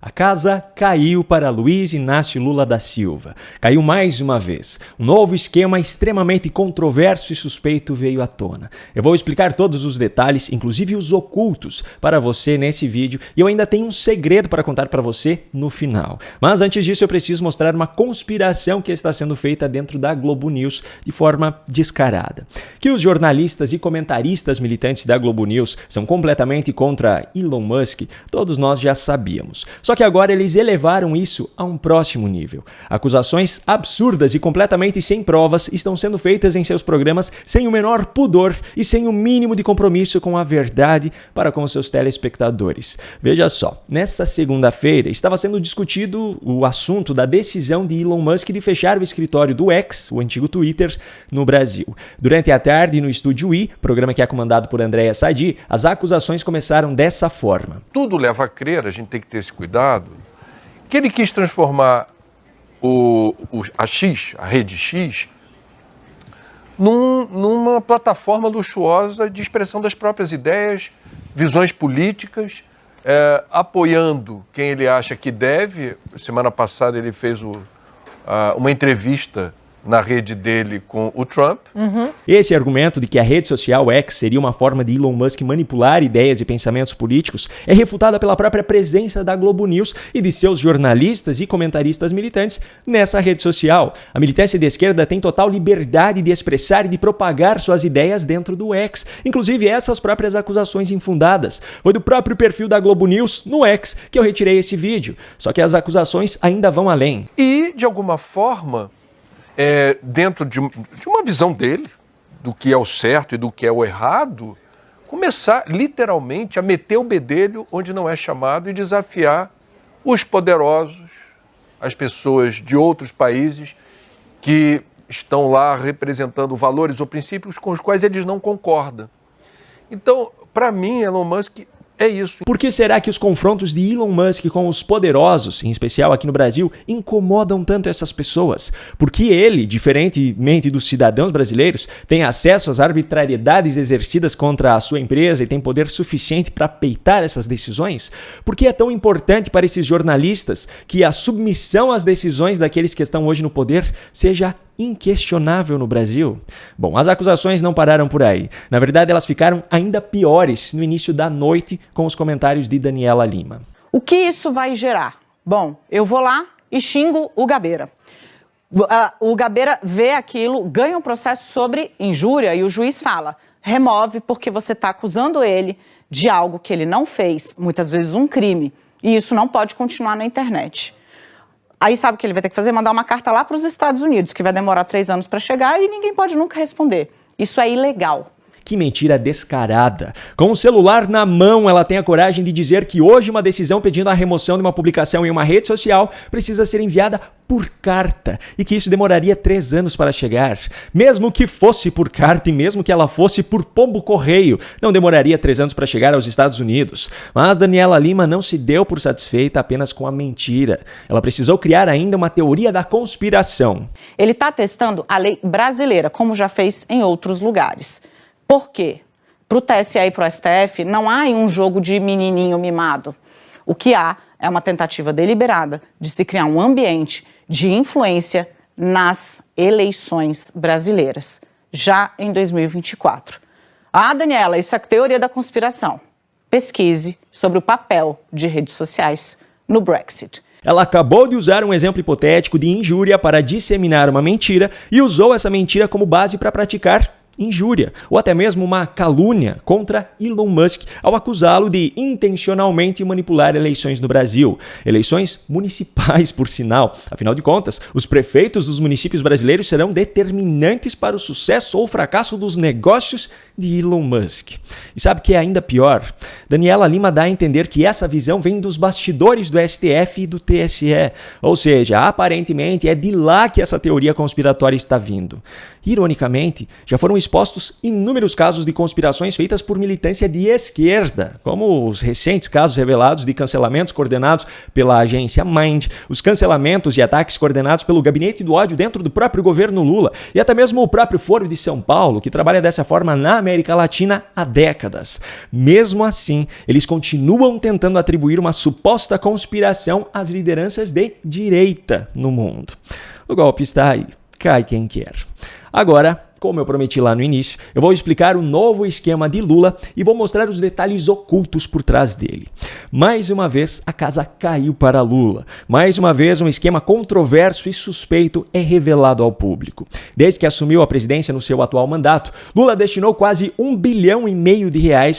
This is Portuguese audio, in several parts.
A casa caiu para Luiz Inácio Lula da Silva. Caiu mais uma vez. Um novo esquema extremamente controverso e suspeito veio à tona. Eu vou explicar todos os detalhes, inclusive os ocultos, para você nesse vídeo, e eu ainda tenho um segredo para contar para você no final. Mas antes disso eu preciso mostrar uma conspiração que está sendo feita dentro da Globo News de forma descarada. Que os jornalistas e comentaristas militantes da Globo News são completamente contra Elon Musk, todos nós já sabíamos. Só que agora eles elevaram isso a um próximo nível. Acusações absurdas e completamente sem provas estão sendo feitas em seus programas sem o menor pudor e sem o mínimo de compromisso com a verdade para com seus telespectadores. Veja só, nesta segunda-feira estava sendo discutido o assunto da decisão de Elon Musk de fechar o escritório do X, o antigo Twitter, no Brasil. Durante a tarde, no Estúdio I, programa que é comandado por Andréa Sadi, as acusações começaram dessa forma. Tudo leva a crer, a gente tem que ter esse cuidado, que ele quis transformar a rede X, numa plataforma luxuosa de expressão das próprias ideias, visões políticas, apoiando quem ele acha que deve. Semana passada ele fez uma entrevista na rede dele com o Trump. Esse argumento de que a rede social X seria uma forma de Elon Musk manipular ideias e pensamentos políticos é refutada pela própria presença da Globo News e de seus jornalistas e comentaristas militantes nessa rede social. A militância de esquerda tem total liberdade de expressar e de propagar suas ideias dentro do X, inclusive essas próprias acusações infundadas. Foi do próprio perfil da Globo News no X que eu retirei esse vídeo, só que as acusações ainda vão além. E, de alguma forma, dentro de uma visão dele, do que é o certo e do que é o errado, começar literalmente a meter o bedelho onde não é chamado e desafiar os poderosos, as pessoas de outros países que estão lá representando valores ou princípios com os quais eles não concordam. Então, para mim, Elon Musk é isso. Por que será que os confrontos de Elon Musk com os poderosos, em especial aqui no Brasil, incomodam tanto essas pessoas? Porque ele, diferentemente dos cidadãos brasileiros, tem acesso às arbitrariedades exercidas contra a sua empresa e tem poder suficiente para peitar essas decisões? Por que é tão importante para esses jornalistas que a submissão às decisões daqueles que estão hoje no poder seja inquestionável no Brasil? Bom, as acusações não pararam por aí. Na verdade, elas ficaram ainda piores no início da noite com os comentários de Daniela Lima. O que isso vai gerar? Bom, eu vou lá e xingo o Gabeira. O Gabeira vê aquilo, ganha um processo sobre injúria e o juiz fala: remove porque você está acusando ele de algo que ele não fez, muitas vezes um crime, e isso não pode continuar na internet. Aí sabe o que ele vai ter que fazer? Mandar uma carta lá para os Estados Unidos, que vai demorar 3 anos para chegar e ninguém pode nunca responder. Isso é ilegal. Que mentira descarada. Com o celular na mão, ela tem a coragem de dizer que hoje uma decisão pedindo a remoção de uma publicação em uma rede social precisa ser enviada por carta e que isso demoraria 3 anos para chegar. Mesmo que fosse por carta e mesmo que ela fosse por pombo correio, não demoraria 3 anos para chegar aos Estados Unidos. Mas Daniela Lima não se deu por satisfeita apenas com a mentira. Ela precisou criar ainda uma teoria da conspiração. Ele está testando a lei brasileira, como já fez em outros lugares. Por quê? Para o TSE e para o STF não há um jogo de menininho mimado. O que há é uma tentativa deliberada de se criar um ambiente de influência nas eleições brasileiras, já em 2024. Ah, Daniela, isso é teoria da conspiração. Pesquise sobre o papel de redes sociais no Brexit. Ela acabou de usar um exemplo hipotético de injúria para disseminar uma mentira e usou essa mentira como base para praticar injúria, ou até mesmo uma calúnia contra Elon Musk ao acusá-lo de intencionalmente manipular eleições no Brasil. Eleições municipais, por sinal. Afinal de contas, os prefeitos dos municípios brasileiros serão determinantes para o sucesso ou fracasso dos negócios de Elon Musk. E sabe o que é ainda pior? Daniela Lima dá a entender que essa visão vem dos bastidores do STF e do TSE. Ou seja, aparentemente é de lá que essa teoria conspiratória está vindo. Ironicamente, já foram expostos expostos inúmeros casos de conspirações feitas por militância de esquerda, como os recentes casos revelados de cancelamentos coordenados pela agência Mind, os cancelamentos e ataques coordenados pelo gabinete do ódio dentro do próprio governo Lula e até mesmo o próprio Foro de São Paulo, que trabalha dessa forma na América Latina há décadas. Mesmo assim, eles continuam tentando atribuir uma suposta conspiração às lideranças de direita no mundo. O golpe está aí, cai quem quer. Agora, como eu prometi lá no início, eu vou explicar o novo esquema de Lula e vou mostrar os detalhes ocultos por trás dele. Mais uma vez, a casa caiu para Lula. Mais uma vez, um esquema controverso e suspeito é revelado ao público. Desde que assumiu a presidência no seu atual mandato, Lula destinou quase R$1,5 bilhão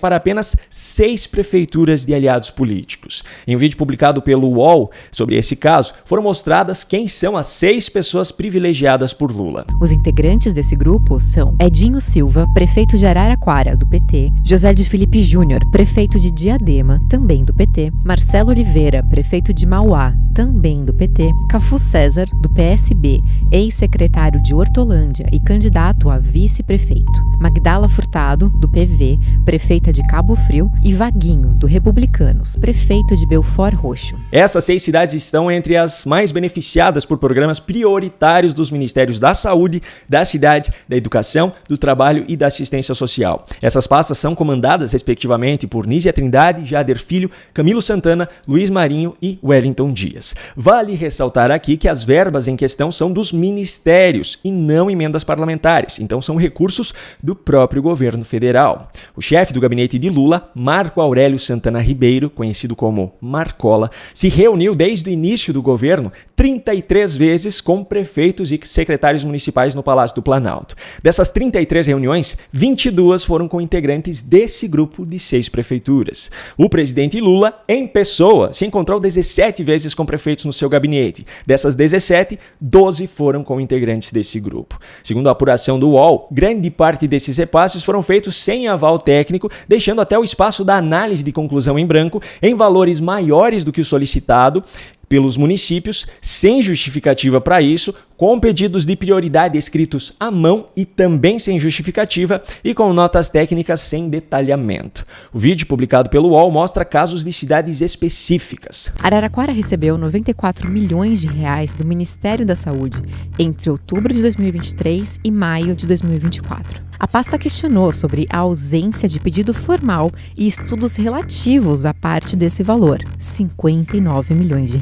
para apenas 6 prefeituras de aliados políticos. Em um vídeo publicado pelo UOL sobre esse caso, foram mostradas quem são as 6 pessoas privilegiadas por Lula. Os integrantes desse grupo são Edinho Silva, prefeito de Araraquara, do PT, José de Felipe Júnior, prefeito de Diadema, também do PT, Marcelo Oliveira, prefeito de Mauá, também do PT, Cafu César, do PSB, ex-secretário de Hortolândia e candidato a vice-prefeito, Magdala Furtado, do PV, prefeita de Cabo Frio, e Vaguinho, do Republicanos, prefeito de Belford Roxo. Essas 6 cidades estão entre as mais beneficiadas por programas prioritários dos Ministérios da Saúde, da Cidade, da Educação, do Trabalho e da Assistência Social. Essas pastas são comandadas, respectivamente, por Nízia Trindade, Jader Filho, Camilo Santana, Luiz Marinho e Wellington Dias. Vale ressaltar aqui que as verbas em questão são dos ministérios e não emendas parlamentares, então são recursos do próprio governo federal. O chefe do gabinete de Lula, Marco Aurélio Santana Ribeiro, conhecido como Marcola, se reuniu desde o início do governo 33 vezes com prefeitos e secretários municipais no Palácio do Planalto. Dessas 33 reuniões, 22 foram com integrantes desse grupo de 6 prefeituras. O presidente Lula, em pessoa, se encontrou 17 vezes com prefeitos no seu gabinete. Dessas 17, 12 foram com integrantes desse grupo. Segundo a apuração do UOL, grande parte desses repasses foram feitos sem aval técnico, deixando até o espaço da análise de conclusão em branco em valores maiores do que o solicitado pelos municípios, sem justificativa para isso, com pedidos de prioridade escritos à mão e também sem justificativa e com notas técnicas sem detalhamento. O vídeo publicado pelo UOL mostra casos de cidades específicas. Araraquara recebeu R$94 milhões do Ministério da Saúde entre outubro de 2023 e maio de 2024. A pasta questionou sobre a ausência de pedido formal e estudos relativos à parte desse valor, R$59 milhões.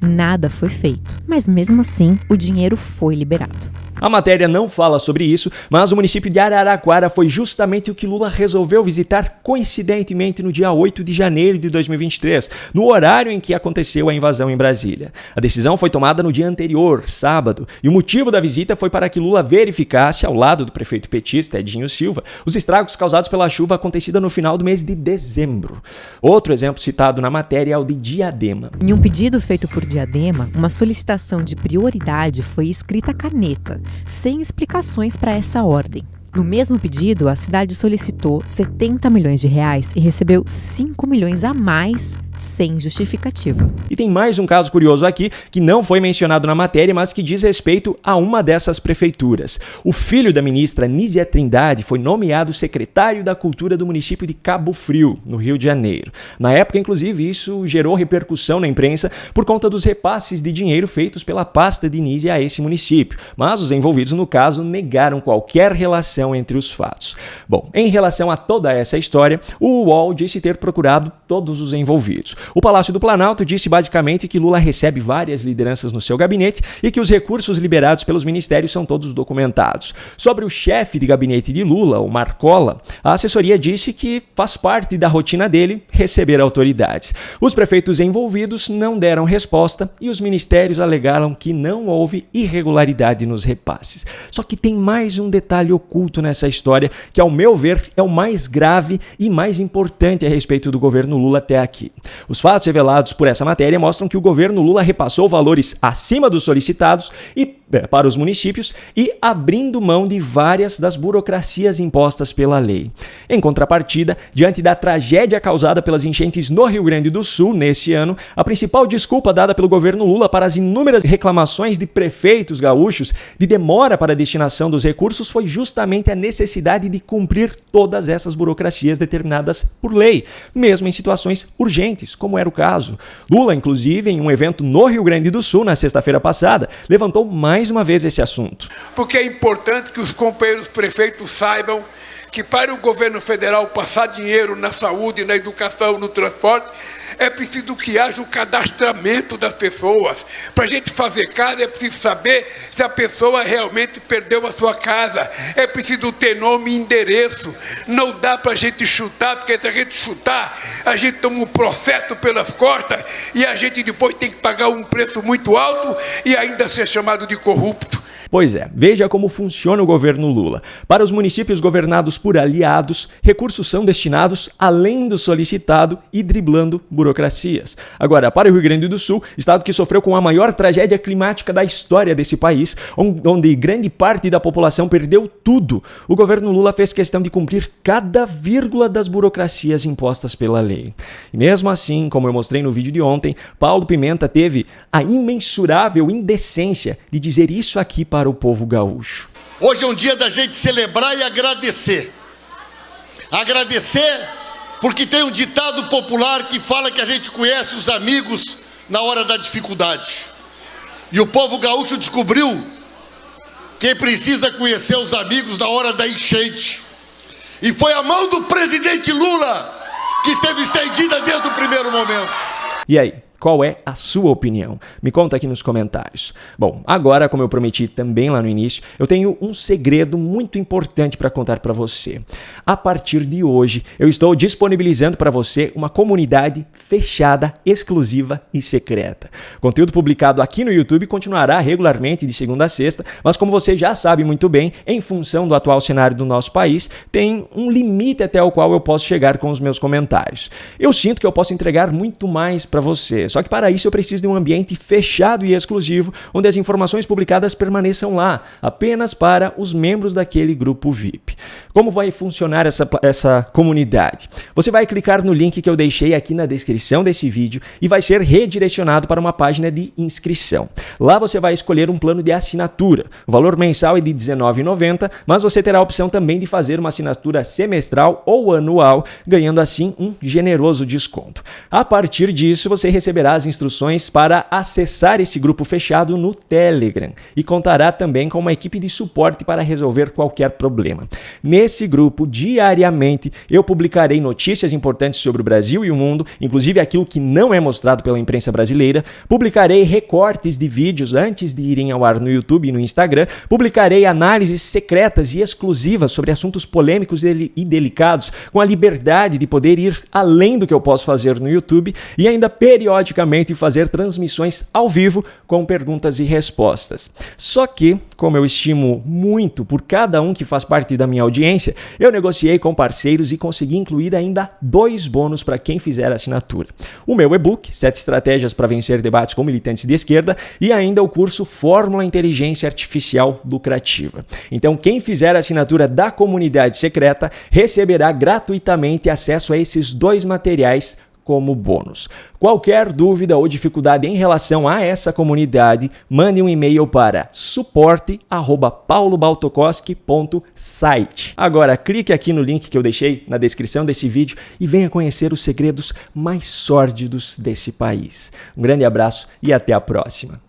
Nada foi feito, mas mesmo assim o dinheiro foi liberado. A matéria não fala sobre isso, mas o município de Araraquara foi justamente o que Lula resolveu visitar coincidentemente no dia 8 de janeiro de 2023, no horário em que aconteceu a invasão em Brasília. A decisão foi tomada no dia anterior, sábado, e o motivo da visita foi para que Lula verificasse, ao lado do prefeito petista Edinho Silva, os estragos causados pela chuva acontecida no final do mês de dezembro. Outro exemplo citado na matéria é o de Diadema. Em um pedido feito por Diadema, uma solicitação de prioridade foi escrita à caneta, sem explicações para essa ordem. No mesmo pedido, a cidade solicitou R$70 milhões e recebeu R$5 milhões a mais sem justificativa. E tem mais um caso curioso aqui, que não foi mencionado na matéria, mas que diz respeito a uma dessas prefeituras. O filho da ministra Nízia Trindade foi nomeado secretário da Cultura do município de Cabo Frio, no Rio de Janeiro. Na época, inclusive, isso gerou repercussão na imprensa por conta dos repasses de dinheiro feitos pela pasta de Nízia a esse município, mas os envolvidos no caso negaram qualquer relação entre os fatos. Bom, em relação a toda essa história, o UOL disse ter procurado todos os envolvidos. O Palácio do Planalto disse basicamente que Lula recebe várias lideranças no seu gabinete e que os recursos liberados pelos ministérios são todos documentados. Sobre o chefe de gabinete de Lula, o Marcola, a assessoria disse que faz parte da rotina dele receber autoridades. Os prefeitos envolvidos não deram resposta e os ministérios alegaram que não houve irregularidade nos repasses. Só que tem mais um detalhe oculto nessa história que, ao meu ver, é o mais grave e mais importante a respeito do governo Lula até aqui. Os fatos revelados por essa matéria mostram que o governo Lula repassou valores acima dos solicitados e para os municípios e abrindo mão de várias das burocracias impostas pela lei. Em contrapartida, diante da tragédia causada pelas enchentes no Rio Grande do Sul nesse ano, a principal desculpa dada pelo governo Lula para as inúmeras reclamações de prefeitos gaúchos de demora para a destinação dos recursos foi justamente a necessidade de cumprir todas essas burocracias determinadas por lei, mesmo em situações urgentes, como era o caso. Lula, inclusive, em um evento no Rio Grande do Sul na sexta-feira passada, levantou mais uma vez esse assunto. Porque é importante que os companheiros prefeitos saibam que para o governo federal passar dinheiro na saúde, na educação, no transporte, é preciso que haja o cadastramento das pessoas. Para a gente fazer casa, é preciso saber se a pessoa realmente perdeu a sua casa. É preciso ter nome e endereço. Não dá para a gente chutar, porque se a gente chutar, a gente toma um processo pelas costas e a gente depois tem que pagar um preço muito alto e ainda ser chamado de corrupto. Pois é, veja como funciona o governo Lula. Para os municípios governados por aliados, recursos são destinados além do solicitado e driblando burocracias. Agora, para o Rio Grande do Sul, estado que sofreu com a maior tragédia climática da história desse país, onde grande parte da população perdeu tudo, o governo Lula fez questão de cumprir cada vírgula das burocracias impostas pela lei. E mesmo assim, como eu mostrei no vídeo de ontem, Paulo Pimenta teve a imensurável indecência de dizer isso aqui para o povo gaúcho. Hoje é um dia da gente celebrar e agradecer. Agradecer porque tem um ditado popular que fala que a gente conhece os amigos na hora da dificuldade. E o povo gaúcho descobriu que precisa conhecer os amigos na hora da enchente. E foi a mão do presidente Lula que esteve estendida desde o primeiro momento. E aí? Qual é a sua opinião? Me conta aqui nos comentários. Bom, agora, como eu prometi também lá no início, eu tenho um segredo muito importante para contar para você. A partir de hoje, eu estou disponibilizando para você uma comunidade fechada, exclusiva e secreta. O conteúdo publicado aqui no YouTube continuará regularmente de segunda a sexta, mas como você já sabe muito bem, em função do atual cenário do nosso país, tem um limite até o qual eu posso chegar com os meus comentários. Eu sinto que eu posso entregar muito mais para você. Só que para isso eu preciso de um ambiente fechado e exclusivo, onde as informações publicadas permaneçam lá, apenas para os membros daquele grupo VIP. Como vai funcionar essa comunidade? Você vai clicar no link que eu deixei aqui na descrição desse vídeo e vai ser redirecionado para uma página de inscrição. Lá você vai escolher um plano de assinatura. O valor mensal é de R$19,90, mas você terá a opção também de fazer uma assinatura semestral ou anual, ganhando assim um generoso desconto. A partir disso, você receberá as instruções para acessar esse grupo fechado no Telegram e contará também com uma equipe de suporte para resolver qualquer problema. Nesse grupo, diariamente, eu publicarei notícias importantes sobre o Brasil e o mundo, inclusive aquilo que não é mostrado pela imprensa brasileira, publicarei recortes de vídeos antes de irem ao ar no YouTube e no Instagram, publicarei análises secretas e exclusivas sobre assuntos polêmicos e delicados, com a liberdade de poder ir além do que eu posso fazer no YouTube e ainda periodicamente fazer transmissões ao vivo com perguntas e respostas. Só que, como eu estimo muito por cada um que faz parte da minha audiência, eu negociei com parceiros e consegui incluir ainda 2 bônus para quem fizer a assinatura. O meu e-book, 7 estratégias para vencer debates com militantes de esquerda, e ainda o curso Fórmula Inteligência Artificial Lucrativa. Então, quem fizer a assinatura da comunidade secreta receberá gratuitamente acesso a esses 2 materiais como bônus. Qualquer dúvida ou dificuldade em relação a essa comunidade, mande um e-mail para suporte@paulobaltokoski.site. Agora, clique aqui no link que eu deixei na descrição desse vídeo e venha conhecer os segredos mais sórdidos desse país. Um grande abraço e até a próxima.